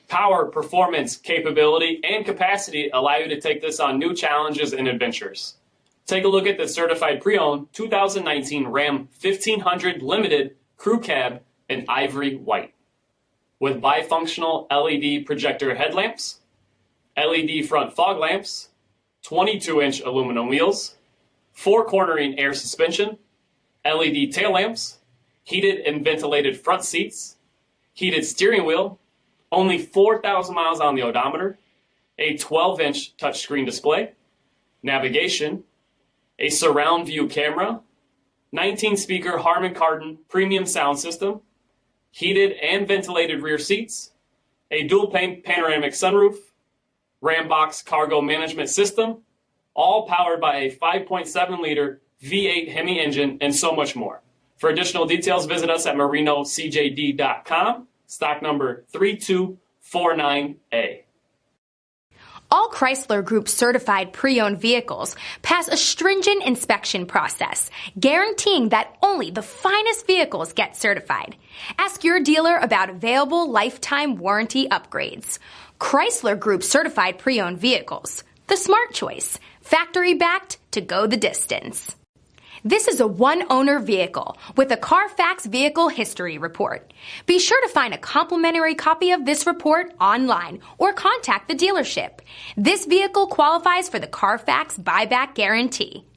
Power, performance, capability, and capacity allow you to take this on new challenges and adventures. Take a look at the certified pre-owned 2019 Ram 1500 Limited Crew Cab in ivory white. With bifunctional LED projector headlamps, LED front fog lamps, 22-inch aluminum wheels, 4-cornering air suspension, LED tail lamps, heated and ventilated front seats, heated steering wheel, only 4,000 miles on the odometer, a 12-inch touchscreen display, navigation, a surround view camera, 19-speaker HARMAN KARDON premium sound system, heated and ventilated rear seats, a dual-pane panoramic sunroof, RAMBOX cargo management system, all powered by a 5.7-liter V8 HEMI engine, and so much more. For additional details, visit us at marinocjd.com, stock number 3249A. All Chrysler Group certified pre-owned vehicles pass a stringent inspection process, guaranteeing that only the finest vehicles get certified. Ask your dealer about available lifetime warranty upgrades. Chrysler Group certified pre-owned vehicles, the smart choice, factory backed to go the distance. This is a one-owner vehicle with a CARFAX vehicle history report. Be sure to find a complimentary copy of this report online or contact the dealership. This vehicle qualifies for the CARFAX buyback guarantee.